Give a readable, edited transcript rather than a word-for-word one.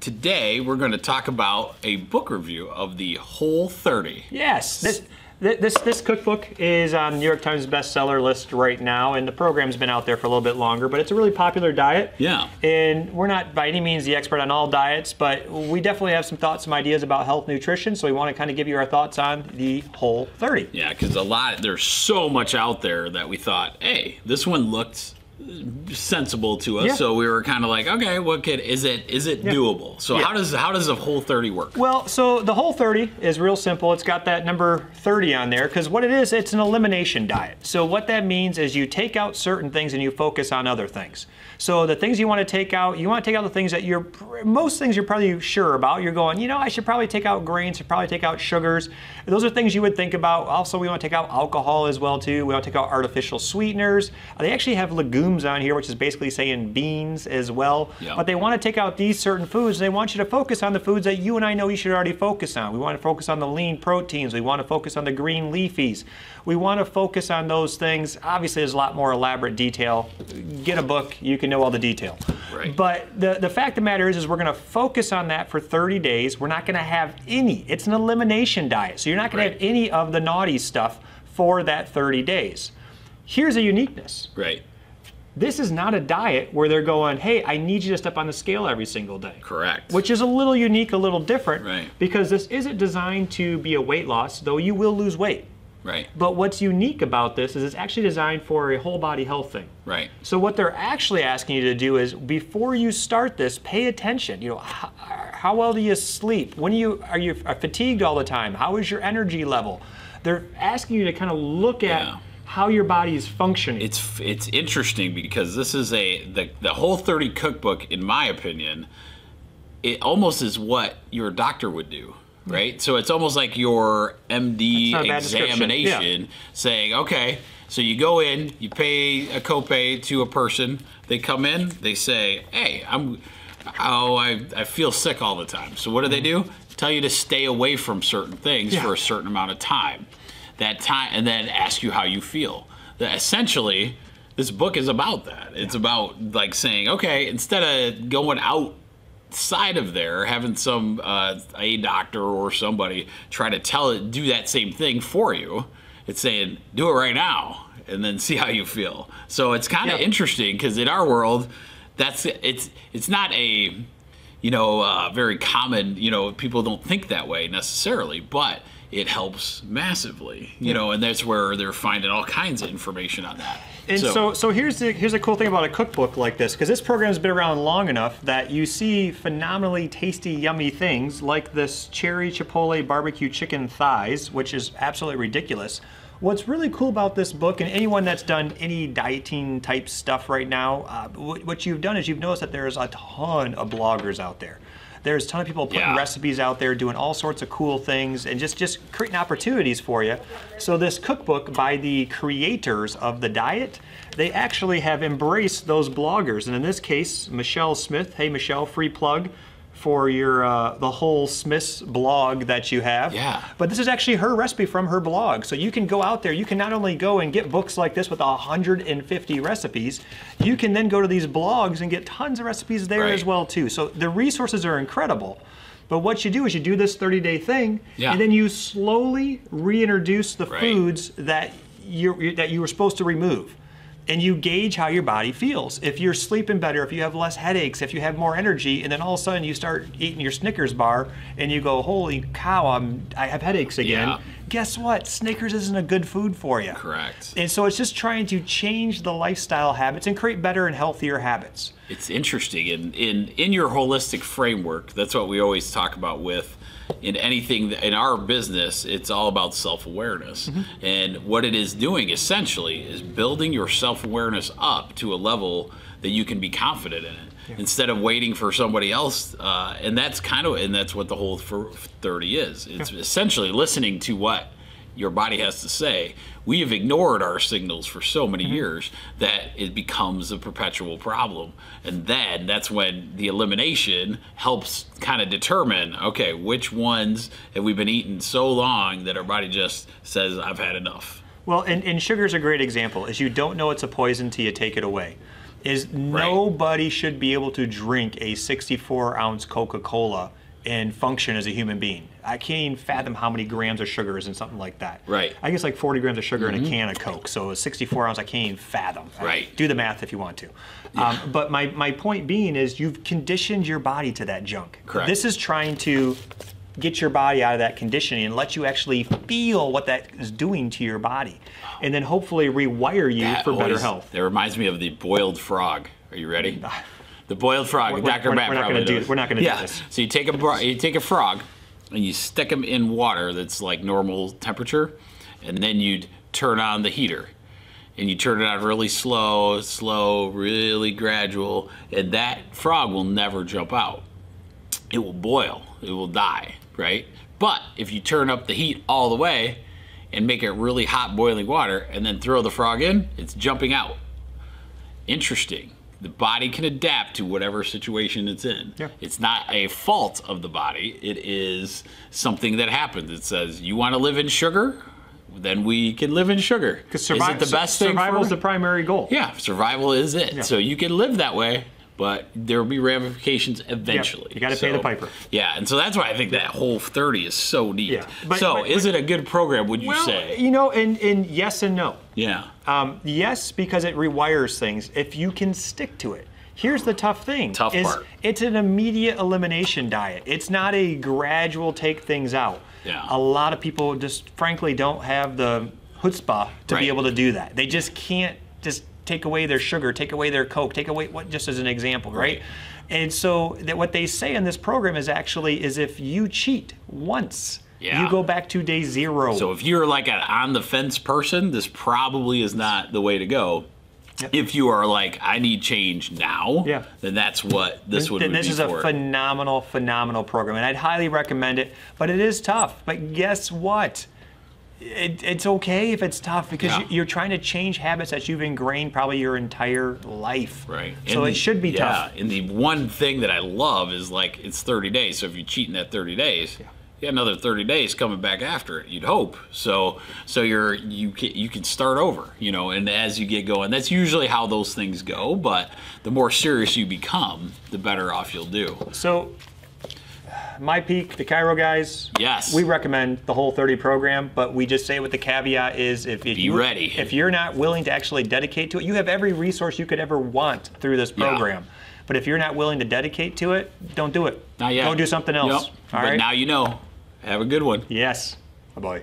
today we're going to talk about a book review of the Whole 30. Yes, this cookbook is on the New York Times bestseller list right now, and the program's been out there for a little bit longer, but it's a really popular diet. Yeah. And we're not by any means the expert on all diets, but we definitely have some thoughts, some ideas about health nutrition, so we want to kind of give you our thoughts on the Whole 30. Yeah, because there's so much out there that we thought, hey, this one looked sensible to us, Yeah. so we were kind of like, okay, is it doable? So Yeah. how does the Whole 30 work? Well, so the Whole 30 is real simple. It's got that number 30 on there because what it is, it's an elimination diet. So what that means is you take out certain things and you focus on other things. So the things you want to take out the things that most things you're probably sure about. You're going, I should probably take out grains, should probably take out sugars. Those are things you would think about. Also, we want to take out alcohol as well too. We want to take out artificial sweeteners. They actually have legumes on here, which is basically saying beans as well. Yep. But they want to take out these certain foods. They want you to focus on the foods that you and I know you should already focus on. We want to focus on the lean proteins. We want to focus on the green leafies. We want to focus on those things. Obviously, there's a lot more elaborate detail. Get a book, you can know all the detail. Right. But the fact of the matter is we're going to focus on that for 30 days. We're not going to have any. It's an elimination diet. So you're not going to have any of the naughty stuff for that 30 days. Here's a uniqueness. Right. This is not a diet where they're going, hey, I need you to step on the scale every single day. Correct. Which is a little unique, a little different. Right. Because this isn't designed to be a weight loss, though you will lose weight. Right. But what's unique about this is it's actually designed for a whole body health thing. Right. So what they're actually asking you to do is before you start this, pay attention. How well do you sleep? Are you fatigued all the time? How is your energy level? They're asking you to kind of look at how your body is functioning. It's interesting because this is the Whole 30 cookbook, in my opinion, it almost is what your doctor would do. Right? So it's almost like your MD examination saying, okay, so you go in, you pay a copay to a person, they come in, they say, hey, I feel sick all the time. So what do they do? Tell you to stay away from certain things for a certain amount of time. And then ask you how you feel. Essentially, this book is about that. It's about like saying, okay, instead of going outside of there, having some a doctor or somebody try to do that same thing for you, it's saying do it right now and then see how you feel. So it's kind of interesting because in our world, it's not a very common, people don't think that way necessarily, but it helps massively, and that's where they're finding all kinds of information on that. And so here's the cool thing about a cookbook like this, because this program's been around long enough that you see phenomenally tasty, yummy things like this cherry chipotle barbecue chicken thighs, which is absolutely ridiculous. What's really cool about this book, and anyone that's done any dieting type stuff right now, what you've done is you've noticed that there's a ton of bloggers out there. There's a ton of people putting recipes out there, doing all sorts of cool things, and just creating opportunities for you. So this cookbook by the creators of the diet, they actually have embraced those bloggers. And in this case, Michelle Smith. Hey, Michelle, free plug for your the whole Smith's blog that you have. Yeah. But this is actually her recipe from her blog. So you can go out there, you can not only go and get books like this with 150 recipes, you can then go to these blogs and get tons of recipes there as well too. So the resources are incredible. But what you do is you do this 30-day thing, and then you slowly reintroduce the foods that you were supposed to remove. And you gauge how your body feels. If you're sleeping better, if you have less headaches, if you have more energy, and then all of a sudden you start eating your Snickers bar and you go, holy cow, I have headaches again. Yeah. Guess what? Snickers isn't a good food for you. Correct. And so it's just trying to change the lifestyle habits and create better and healthier habits. It's interesting. In your holistic framework, that's what we always talk about in anything in our business, it's all about self-awareness. And what it is doing essentially is building your self-awareness up to a level that you can be confident in it instead of waiting for somebody else. And that's what the Whole 30 is. It's essentially listening to what your body has to say. We have ignored our signals for so many years that it becomes a perpetual problem. And then that's when the elimination helps kind of determine, okay, which ones have we been eating so long that our body just says, I've had enough. Well, and sugar's a great example, is you don't know it's a poison till you take it away. is nobody should be able to drink a 64-ounce Coca-Cola and function as a human being. I can't even fathom how many grams of sugar is in something like that. Right. I guess like 40 grams of sugar in a can of Coke. So a 64 ounce, I can't even fathom. Right. Do the math if you want to. Yeah. But my point being is you've conditioned your body to that junk. Correct. This is trying to get your body out of that conditioning and let you actually feel what that is doing to your body. And then hopefully rewire you for better health. That reminds me of the boiled frog. Are you ready? The boiled frog. Dr. Matt probably knows. We're not going to do this. So you take a frog and you stick them in water that's like normal temperature, and then you'd turn on the heater. And you turn it on really slow, really gradual, and that frog will never jump out. It will boil. It will die, right? But if you turn up the heat all the way and make it really hot boiling water and then throw the frog in, it's jumping out. Interesting. The body can adapt to whatever situation it's in. Yeah. It's not a fault of the body. It is something that happens. It says, you want to live in sugar? Then we can live in sugar. Because is it the best thing? Survival is the primary goal. Yeah, survival is it. Yeah. So you can live that way, but there will be ramifications eventually. Yeah, you got to pay the piper. Yeah, and so that's why I think that whole 30 is so neat. Yeah. Is it a good program, would you say? You know, and yes and no. Yeah. Yes, because it rewires things if you can stick to it. Here's the tough thing. Tough part. It's an immediate elimination diet. It's not a gradual take things out. Yeah. A lot of people just frankly don't have the chutzpah to be able to do that. They just can't just take away their sugar, take away their Coke, take away just as an example, right? And so what they say in this program is actually if you cheat once, you go back to day 0. So if you're like an on the fence person, this probably is not the way to go. Yep. If you are like, I need change now, then that's what this would be for. This is a phenomenal, phenomenal program, and I'd highly recommend it, but it is tough. But guess what? It's okay if it's tough because you're trying to change habits that you've ingrained probably your entire life. Right. So it should be tough. Yeah, and the one thing that I love is like it's 30 days. So if you cheat in that 30 days, you got another 30 days coming back after it, you'd hope. So you can start over, you know, and as you get going, that's usually how those things go, but the more serious you become, the better off you'll do. So My Peak, the Chiro guys, we recommend the whole 30 program, but we just say with the caveat is if you're not willing to actually dedicate to it, you have every resource you could ever want through this program. But if you're not willing to dedicate to it, don't do it. Not yet. Go do something else. Yep. But now you know. Have a good one. Yes. Bye-bye.